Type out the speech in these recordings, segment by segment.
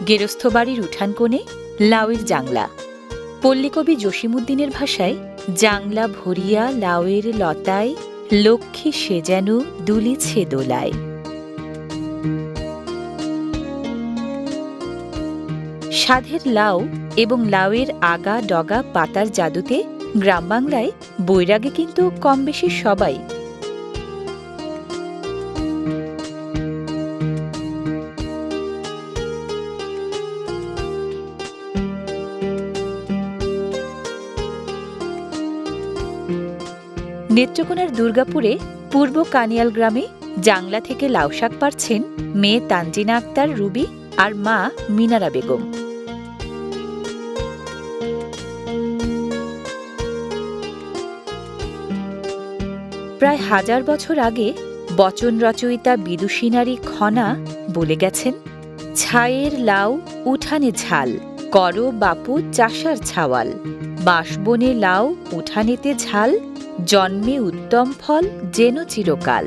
গেরস্থ বাড়ির উঠান কোণে লাউয়ের জাংলা। পল্লীকবি জসিমউদ্দিনের ভাষায়, জাংলা ভরিয়া লাউয়ের লতায়, লক্ষ্মী সে যেন দুলিছে দোলায়। সাধের লাউ এবং লাউয়ের আগা ডগা পাতার জাদুতে গ্রামবাংলায় বৈরাগে কিন্তু কম বেশি সবাই। নেত্রকোনার দুর্গাপুরে পূর্ব কানিয়াল গ্রামে জাংলা থেকে লাউ শাক পাড়ছেন মেয়ে তানজিনা আক্তার রুবি আর মা মিনারা বেগম। প্রায় 1000 বছর আগে বচন রচয়িতা বিদুষী নারী খনা বলে গেছেন, ছায়ের লাউ উঠানে ঝাল, করো বাপু চাষার ছাওয়াল, বাঁশবনে লাউ উঠানেতে ঝাল, জন্মে উত্তম ফল যেন চিরকাল।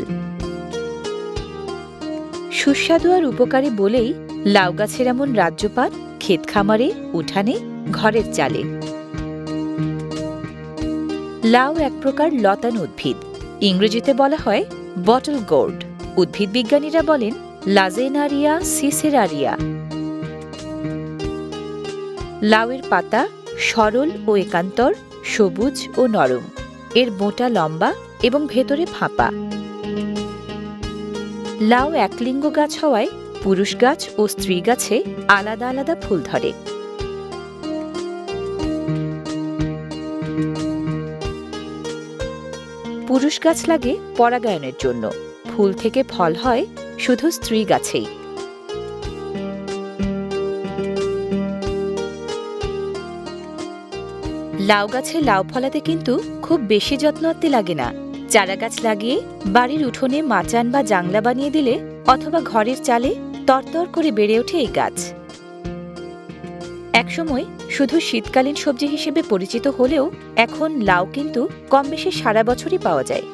সুস্বাদু আর উপকারী বলেই লাউ গাছের এমন রাজ্যপাত ক্ষেত খামারে, উঠানে, ঘরের চালে। লাউ এক প্রকার লতান উদ্ভিদ, ইংরেজিতে বলা হয় বটল গোর্ড। উদ্ভিদ বিজ্ঞানীরা বলেন লাজেনারিয়া সিসেরারিয়া। লাউয়ের পাতা সরল ও একান্তর, সবুজ ও নরম। এর বোঁটা লম্বা এবং ভেতরে ফাঁপা। লাউ একলিঙ্গ গাছ হওয়ায় পুরুষ গাছ ও স্ত্রী গাছে আলাদা আলাদা ফুল ধরে। পুরুষ গাছ লাগে পরাগায়নের জন্য, ফুল থেকে ফল হয় শুধু স্ত্রী গাছেই। লাউ গাছে লাউ ফলাতে কিন্তু খুব বেশি যত্ন আনতে লাগে না। চারা গাছ লাগিয়ে বাড়ির উঠোনে মাচান বা জাংলা বানিয়ে দিলে অথবা ঘরের চালে তরতর করে বেড়ে ওঠে এই গাছ। একসময় শুধু শীতকালীন সবজি হিসেবে পরিচিত হলেও এখন লাউ কিন্তু কম বেশি সারা বছরই পাওয়া যায়।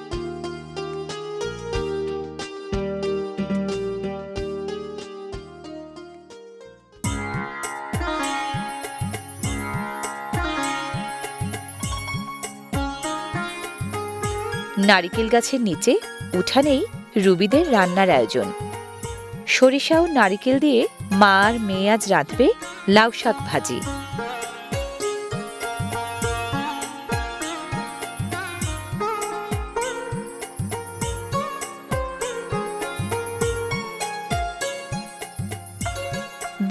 নারিকেল গাছের নিচে উঠানেই রুবিদের রান্নার আয়োজন। সরিষা ও নারিকেল দিয়ে মা আর মেয়ে আজ রাঁধবে লাউ শাক ভাজি।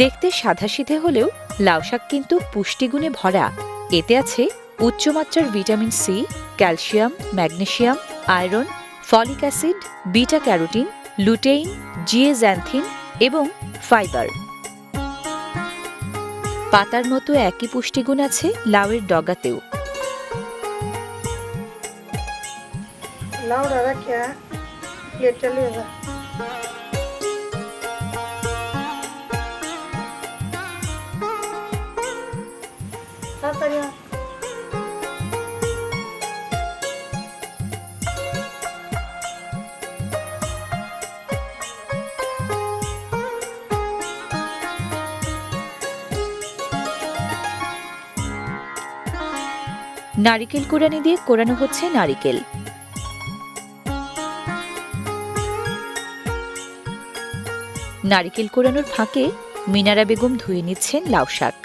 দেখতে সাধাসিধে হলেও লাউ শাক কিন্তু পুষ্টিগুণে ভরা। এতে আছে উচ্চমাত্রার vitamin C, calcium, magnesium, iron, folic acid, beta carotene, lutein, zeaxanthin এবং ফাইবার। পাতার মতো একই পুষ্টিগুণ আছে লাউয়ের ডগাতেও। নারিকেল কোড়ানি দিয়ে কোড়ানো হচ্ছে নারিকেল। নারিকেল কোড়ানোর ফাঁকে মিনারা বেগম ধুয়ে নিচ্ছেন লাউ শাক।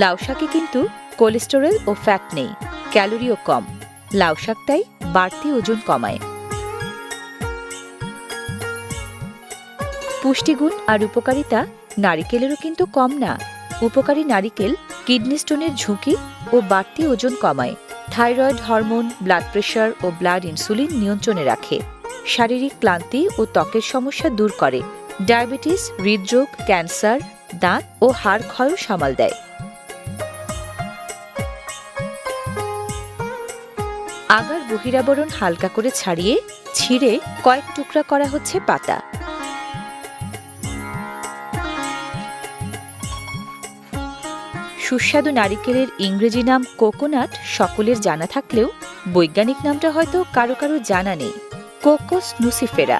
লাউ শাকে কিন্তু কোলেস্টেরল ও ফ্যাট নেই, ক্যালোরিও কম। লাউ শাক তাই বাড়তি ওজন কমায়। পুষ্টিগুণ আর উপকারিতা নারিকেলেরও কিন্তু কম না। উপকারী নারিকেল কিডনি স্টোনের ঝুঁকি ও বাড়তি ওজন কমায়, থাইরয়েড হরমোন, ব্লাড প্রেশার ও ব্লাড ইনসুলিন নিয়ন্ত্রণে রাখে, শারীরিক ক্লান্তি ও ত্বকের সমস্যা দূর করে, ডায়াবেটিস, হৃদরোগ, ক্যান্সার, দাঁত ও হাড় ক্ষয়ও সামাল দেয়। আগার বহিরাবরণ হালকা করে ছাড়িয়ে ছিঁড়ে কয়েক টুকরা করা হচ্ছে পাতা। সুস্বাদু নারিকেলের ইংরেজি নাম কোকোনাট সকলের জানা থাকলেও বৈজ্ঞানিক নামটা হয়তো কারো কারো জানা নেই, কোকোস নুসিফেরা।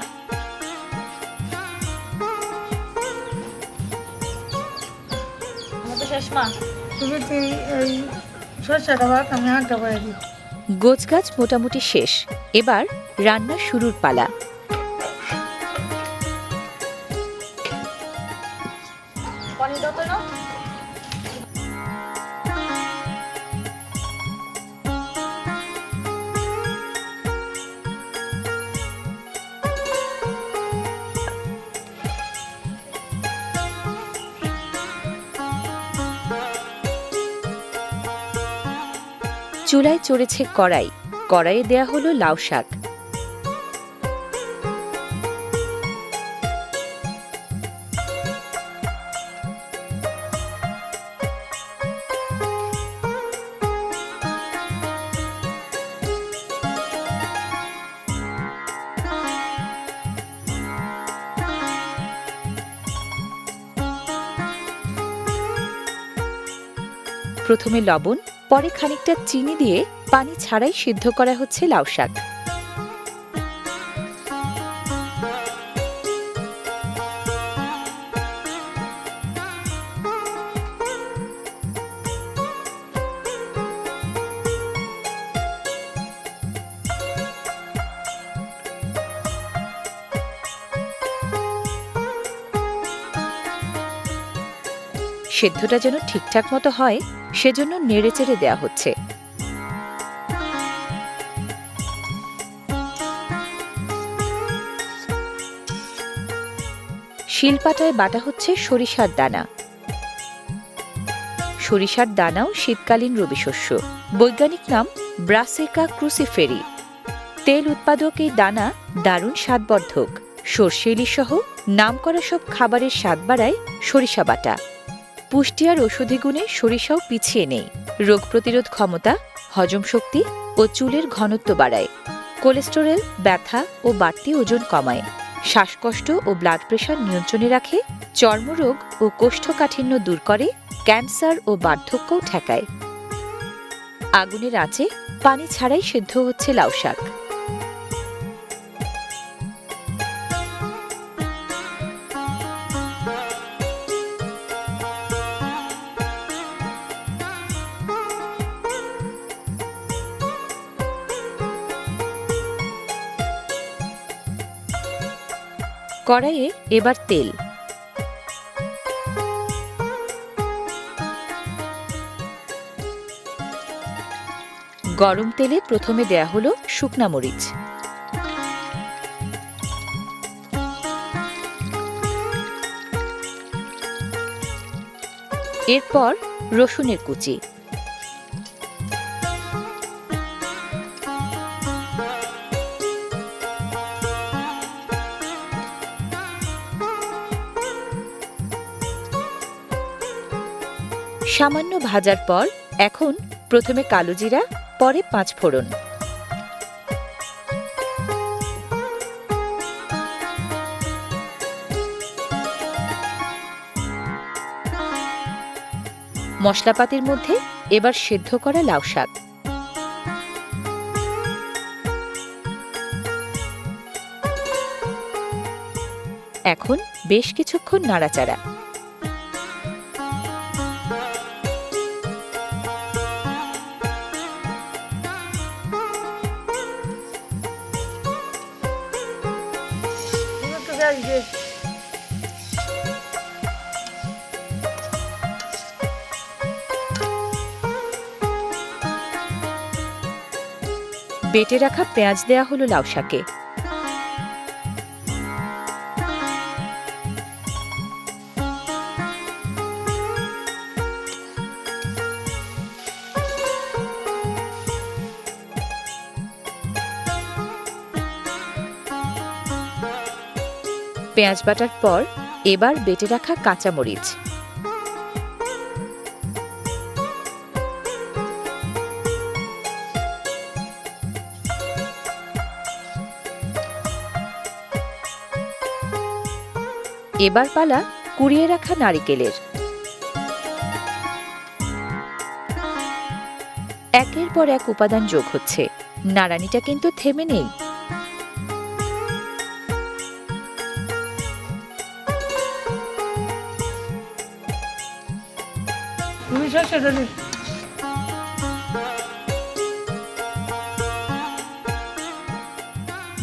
গোছগাছ মোটামুটি শেষ, এবার রান্না শুরুর পালা। চুলায় চড়েছে কড়াই, কড়াইয়ে দেয়া হলো লাউ শাক। প্রথমে লবণ, পরে খানিকটা চিনি দিয়ে পানি ছাড়াই সিদ্ধ করা হচ্ছে লাউ শাক। সেদ্ধটা যেন ঠিকঠাক মতো হয় সেজন্য নেড়েচেড়ে দেয়া হচ্ছে। শিলপাটায় বাটা হচ্ছে সরিষার দানা। সরিষার দানাও শীতকালীন রবিশস্য, বৈজ্ঞানিক নাম ব্রাসিকা ক্রুসিফেরি। তেল উৎপাদক এই দানা দারুণ স্বাদবর্ধক। সর্ষে ইলিশ সহ নামকরা সব খাবারের স্বাদ বাড়ায় সরিষা বাটা। পুষ্টি আর ঔষধি গুণে সরিষাও পিছিয়ে নেই। রোগ প্রতিরোধ ক্ষমতা, হজম শক্তি ও চুলের ঘনত্ব বাড়ায়। কোলেস্টেরল, ব্যথা ও বাড়তি ওজন কমায়। শ্বাসকষ্ট ও ব্লাড প্রেশার নিয়ন্ত্রণে রাখে। চর্মরোগ ও কোষ্ঠকাঠিন্য দূর করে। ক্যান্সার ও বার্ধক্যও ঠেকায়। আগুনের আঁচে পানি ছাড়াই সেদ্ধ হচ্ছে লাউ শাক। কড়াইয়ে এবার তেল। গরম তেলে প্রথমে দেয়া হলো শুকনা মরিচ, এরপর রসুনের কুচি, সামান্য ভাজার পর এখন প্রথমে কালো জিরা, পরে পাঁচফোড়ন। মশলাপাতির মধ্যে এবার সেদ্ধ করা লাউ শাক। এখন বেশ কিছুক্ষণ নাড়াচাড়া। বেটে রাখা পেঁয়াজ দেয়া হলো লাউ শাকে। পেঁয়াজ বাটার পর এবার বেটে রাখা কাঁচামরিচ, এবার পালা কুড়িয়ে রাখা নারিকেলের। একের পর এক উপাদান যোগ হচ্ছে, নাড়ানিটা কিন্তু থেমে নেই।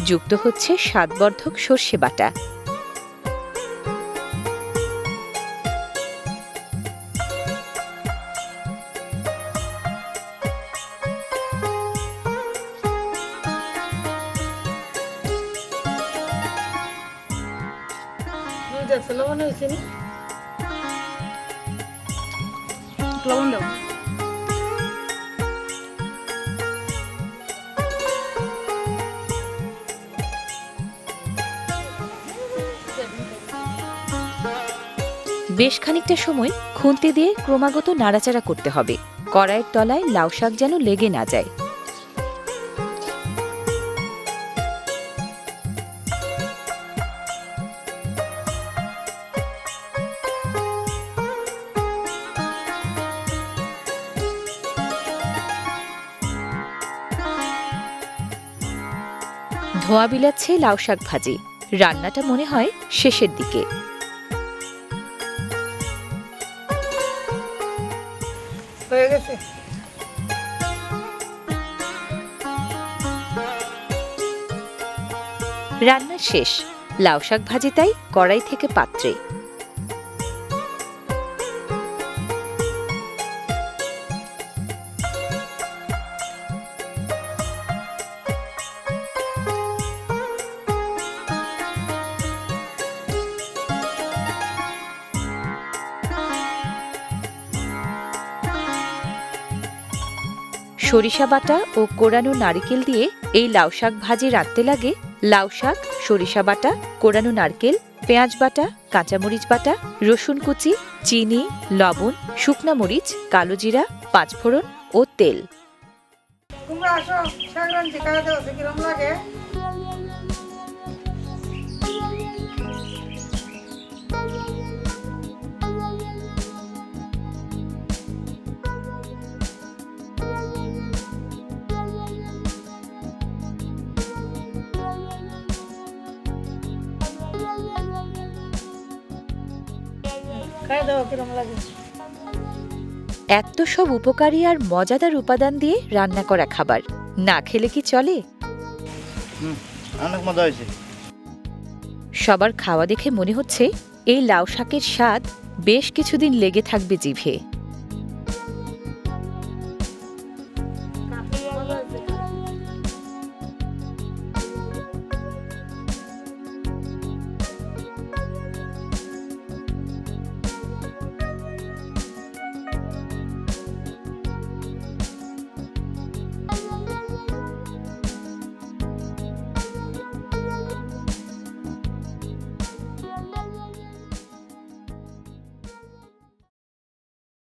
যুক্ত হচ্ছে স্বাদবর্ধক সর্ষে বাটা। লবণ দাও। বেশ খানিকটা সময় খুন্তি দিয়ে ক্রমাগত নাড়াচাড়া করতে হবে, কড়াইয়ের তলায় লাউ শাক যেন লেগে না যায়। ধোঁয়া বিলাচ্ছে লাউ শাক ভাজি। রান্নাটা মনে হয় শেষের দিকে। হয়ে গেছে। রান্না শেষ, লাউ শাক ভাজি তাই কড়াই থেকে পাত্রে। সরিষা বাটা ও কোরানো নারকেল দিয়ে এই লাউ শাক ভাজি রাঁধতে লাগে লাউ শাক, সরিষা বাটা, কোরানো নারকেল, পেঁয়াজ বাটা, কাঁচামরিচ বাটা, রসুন কুচি, চিনি, লবণ, শুকনা মরিচ, কালো জিরা, পাঁচফোড়ন ও তেল। তোমরা আসো, শাক রাঁধছি, খাওয়া দাওয়া কিরম লাগে? খাওয়া দাওয়া কিরম লাগে? এত সব উপকারী আর মজাদার উপাদান দিয়ে রান্না করা খাবার না খেলে কি চলে? অনেক মজা হয়েছে। সবার খাওয়া দেখে মনে হচ্ছে এই লাউ শাকের স্বাদ বেশ কিছুদিন লেগে থাকবে জিভে।